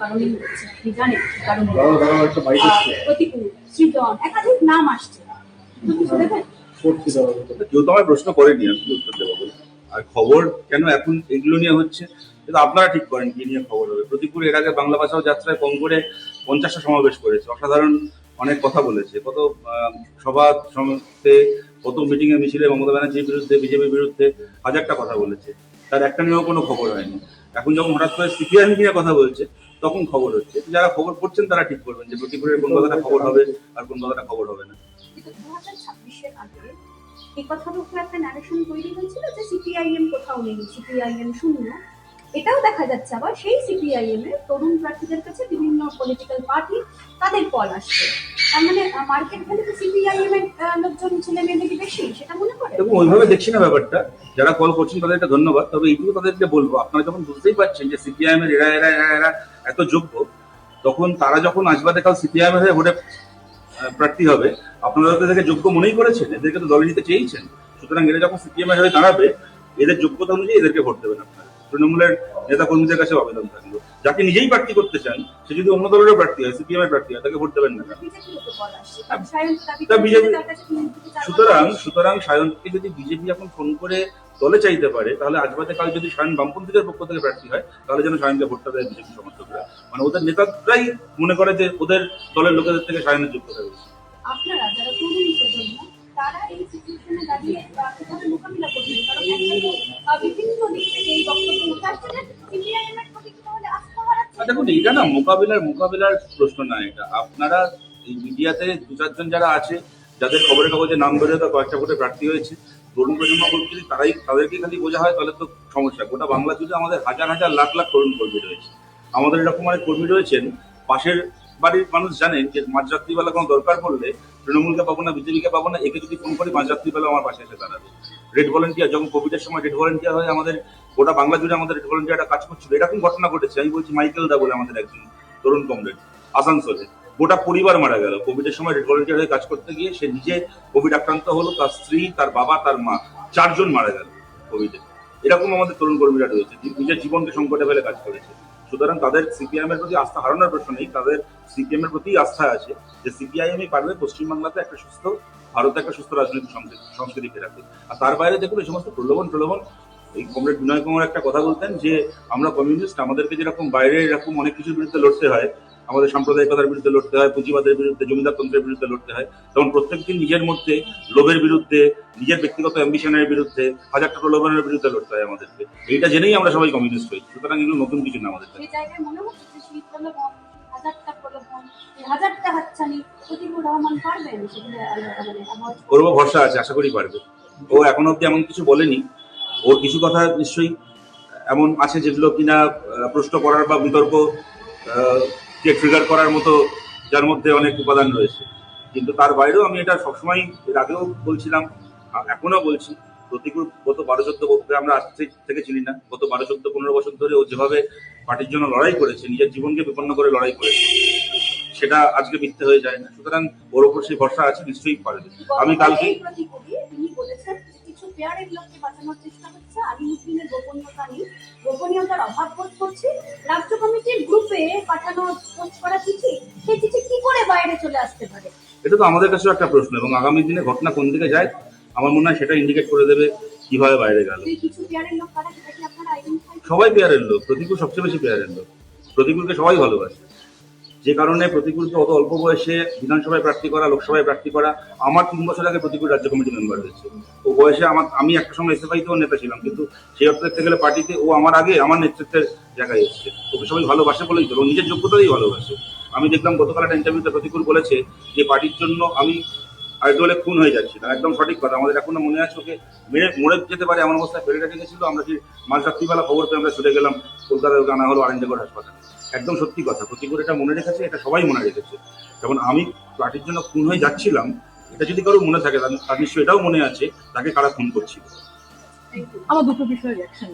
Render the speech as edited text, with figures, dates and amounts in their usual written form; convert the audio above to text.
কারণেই হচ্ছে, আপনি জানেন কারণ প্রতিকূল, সৃজন, একাধিক নাম আসছে। কেউ তো আমায় প্রশ্ন করেনি, আমি কি উত্তর দেবো বলে? আর খবর কেন এখন এগুলো নিয়ে হচ্ছে, কিন্তু আপনারা ঠিক করেন কি নিয়ে খবর হবে। প্রতিকূল এর আগে বাংলা ভাষাও যাত্রায় কম করে 50টা সমাবেশ করেছে, অসাধারণ অনেক কথা বলেছে, কত সভা সমিতিতে, কত মিটিং এ মিছিলে মমতা ব্যানার্জির বিরুদ্ধে, বিজেপির বিরুদ্ধে হাজারটা কথা বলেছে, তার একটা নিয়েও কোনো খবর হয়নি। এখন যখন হঠাৎ করে সিপিআইএম নিয়ে কথা বলছে তখন খবর হচ্ছে। যারা খবর পড়ছেন তারা ঠিক করবেন যে প্রতিকূলের কোন কথাটা খবর হবে আর কোন কথাটা খবর হবে না। 2026-এর আগে এই কথার উপর একটা ন্যারেশন তৈরি হয়েছিল যে সিপিআইএম কোথাও নেই, সিপিআইএম শূন্য। এটাও দেখা যাচ্ছে আবার সেই সিপিআইএম এর তরুণ প্রার্থীদের কাছে বিভিন্ন পলিটিক্যাল পার্টি তাদের কল আসছে। তার মানে মার্কেট ভ্যালুতে সিপিআইএম এর লোকজন ছেলে মেয়েদের বেশি, সেটা মনে করে? এবং ওইভাবে দেখছি না ব্যাপারটা। যারা কল করছেন তাদেরকে ধন্যবাদ, তবে এইটুকু তাদেরকে বলবো, আপনারা যখন বুঝতেই পারছেন যে সিপিআইএম এর এরা এরা এরা এরা এত যোগ্য, তখন তারা যখন আসবাদে কাল সিপিআইএম হয়ে ভোটে প্রার্থী হবে, আপনারা তাদেরকে যোগ্য মনেই করেছেন, এদেরকে তো দলে নিতে চেয়েছেন। সুতরাং এরা যখন সিপিএম এর হয়ে দাঁড়াবে, এদের যোগ্যতা অনুযায়ী এদেরকে ভোট দেবেন আপনারা। তৃণমূলের নেতা কর্মীদের কাছে আবেদন থাকলো, যাকে নিজেই প্রার্থী করতে চান সে যদি অন্য দলেরও প্রার্থী হয়, সিপিএম এর প্রার্থী হয়, তাকে ভোট দেবেন না। বিজেপি সুতরাং সায়নকে যদি বিজেপি এখন ফোন করে দলে চাইতে পারে, তাহলে আজ বাদে কাল যদি সায়ন বামপন্থীদের পক্ষ থেকে প্রার্থী হয়, তাহলে যেন সায়নকে ভোটটা দেয় বিজেপি সমর্থকরা। মানে ওদের নেতারাই মনে করে যে ওদের দলের লোকেদের থেকে সায়নের যোগ্যতা বেশি। আপনারা যারা তরুণ প্রজন্ম, তারা এই সিচুয়েশনে দাঁড়িয়ে কিভাবে মোকাবিলা করবেন? কারণ বিভিন্ন দিক থেকে এই বক্তব্য উঠে আসছে যে সিপিআইএম এর প্রতি তাহলে আস্থা হারাচ্ছে। দেখুন, এটা না মোকাবিলার প্রশ্ন না, এটা আপনারা এই মিডিয়াতে দু চারজন যারা আছে, যাদের খবরের কাগজে নাম বেরোয়, তার কয়েকটা ভোটে প্রার্থী হয়েছে, তরুণ প্রজন্ম যদি তাদেরকে খালি বোঝা হয় তাহলে তো সমস্যা। গোটা বাংলা জুড়ে আমাদের হাজার হাজার লাখ লাখ তরুণ কর্মী রয়েছে। আমাদের এরকম অনেক কর্মী রয়েছেন, পাশের বাড়ির মানুষ জানেন যে মাঝরাত্রিবেলা কোনো দরকার পড়লে তৃণমূলকে পাবো না, বিজেপিকে পাবো না, একে যদি ফোন করি মাঝরাত্রিবেলা আমার পাশে এসে দাঁড়াবে। রেড ভলেন্টিয়ার, যখন কোভিডের সময় রেড ভলেন্টিয়ার হয়ে আমাদের গোটা বাংলা জুড়ে আমাদের রেড ভলেন্টিয়ারটা কাজ করছিল। এরকম ঘটনা ঘটেছে, আমি বলছি মাইকেল দা বলে আমাদের একজন তরুণ কমরেড আসানসোলে, গোটা পরিবার মারা গেল কোভিডের সময় রেড ভলেন্টিয়ার হয়ে কাজ করতে গিয়ে। সে নিজে কোভিড আক্রান্ত হলো, তার স্ত্রী, তার বাবা, তার মা, 4 জন মারা গেল কোভিডে। এরকম আমাদের তরুণ কর্মীরা রয়েছে, নিজের জীবনকে সংকটে ফেলে কাজ করেছে। সুতরাং তাদের সিপিআইএম এর প্রতি আস্থা হারানোর প্রশ্ন নেই, তাদের সিপিএম এর প্রতি আস্থা আছে যে সিপিআইএমই পারবে পশ্চিমবাংলাতে একটা সুস্থ ভারতে একটা সুস্থ রাজনৈতিক সংস্কৃতিকে রাখতে। আর তার বাইরে দেখুন এই সমস্ত প্রলোভন, এই কমরেড বিনয় কুমার একটা কথা বলতেন যে আমরা কমিউনিস্ট, আমাদেরকে যেরকম বাইরে এরকম অনেক কিছুর বিরুদ্ধে লড়তে হয়, আমাদের সাম্প্রদায়িকতার বিরুদ্ধে লড়তে হয়, পুঁজিবাদের বিরুদ্ধে, জমিদারতন্ত্রের বিরুদ্ধে লড়তে হয়, তখন প্রত্যেকদিন নিজের মধ্যে লোভের বিরুদ্ধে, নিজের ব্যক্তিগত অ্যাম্বিশনের বিরুদ্ধে, হাজারটা প্রলোভনের বিরুদ্ধে লড়তে হয় আমাদেরকে। এইটা জেনেই আমরা সবাই কমিউনিস্ট হই। সুতরাং এগুলো নতুন কিছু না আমাদের। করবো, ভরসা আছে, আশা করি পারবে। ও এখনো অব্দি এমন কিছু বলেনি, ওর কিছু কথা নিশ্চয়ই এমন আছে যেগুলো কিনা প্রশ্ন করার বা বিতর্ক কে ট্রিগার করার মতো, যার মধ্যে অনেক উপাদান রয়েছে। কিন্তু তার বাইরেও আমি এটা সবসময়, এর আগেও বলছিলাম, এখনো বলছি, প্রতিকূল গত 12-14 বছরে আমরা আজ থেকে চিনি না, গত 12-14-15 বছর ধরে ও যেভাবে পার্টির জন্য লড়াই করেছে, নিজের জীবনকে বিপন্ন করে লড়াই করেছে, সেটা আজকে মিথ্যে হয়ে যায় না। সুতরাং ওর উপর সেই ভরসা আছে, নিশ্চয়ই পারবে। আমি কালকে পেয়ারের লোককে বাঁচানোর চেষ্টা হচ্ছে, আলিমুদ্দিনের গোপনীয়তা নেই, গোপনীয়তার অভাব বোধ করছি। রাজ্য কমিটির গ্রুপে পাঠানো পোস্ট করা চিঠি, সেই চিঠি কি করে বাইরে চলে আসতে পারে? এটা তো আমাদের কাছেও একটা প্রশ্ন, এবং আগামী দিনে ঘটনা কোন দিকে যায় আমার মনে হয় সেটা ইন্ডিকেট করে দেবে কিভাবে বাইরে গেল। কিছু পেয়ারের লোক কারা, সেটা কি আপনারা আইডেন্টিফাই? সবাই পেয়ারের লোক, প্রতিকূল সবচেয়ে বেশি পেয়ারের লোক। প্রতিকূলকে সবাই ভালোবাসে, যে কারণে প্রতিকূলকে অত অল্প বয়সে বিধানসভায় প্রার্থী করা, লোকসভায় প্রার্থী করা। আমার 3 বছর আগে প্রতিকূল রাজ্য কমিটি মেম্বার হয়েছে। ও বয়সে আমি একটা সময় এসএফআইতেও নেতা ছিলাম, কিন্তু সেই অর্থ দেখতে গেলে পার্টিতে ও আমার আগে আমার নেতৃত্বের জায়গায় এসেছে। ওকে সবাই ভালোবাসে বলেই তো, ও নিজের যোগ্যতাই ভালোবাসে। আমি দেখলাম গতকাল একটা ইন্টারভিউতে প্রতিকূল বলেছে যে পার্টির জন্য আমি আইডলে খুন হয়ে যাচ্ছি না। একদম সঠিক কথা। আমাদের এখনো মনে আছে ওকে মেরে মরে যেতে পারে এমন অবস্থায় ফেলে রেখে গেছিল। আমরা কি মাঝরাত্রিবেলা খবর পেয়ে আমরা ছুটে গেলাম কলকাতায়, ওকে আনা হলো আরেঞ্জগড় হাসপাতালে। একদম সত্যি কথা, প্রতিকূল এটা মনে রেখেছে, এটা সবাই মনে রেখেছে। যেমন আমি পার্টির জন্য খুন হয়ে যাচ্ছিলাম, এটা যদি কারো মনে থাকে তার নিশ্চয়ই এটাও মনে আছে তাকে কারা খুন করছিল। আমার দুটো বিষয়ে রিঅ্যাকশন।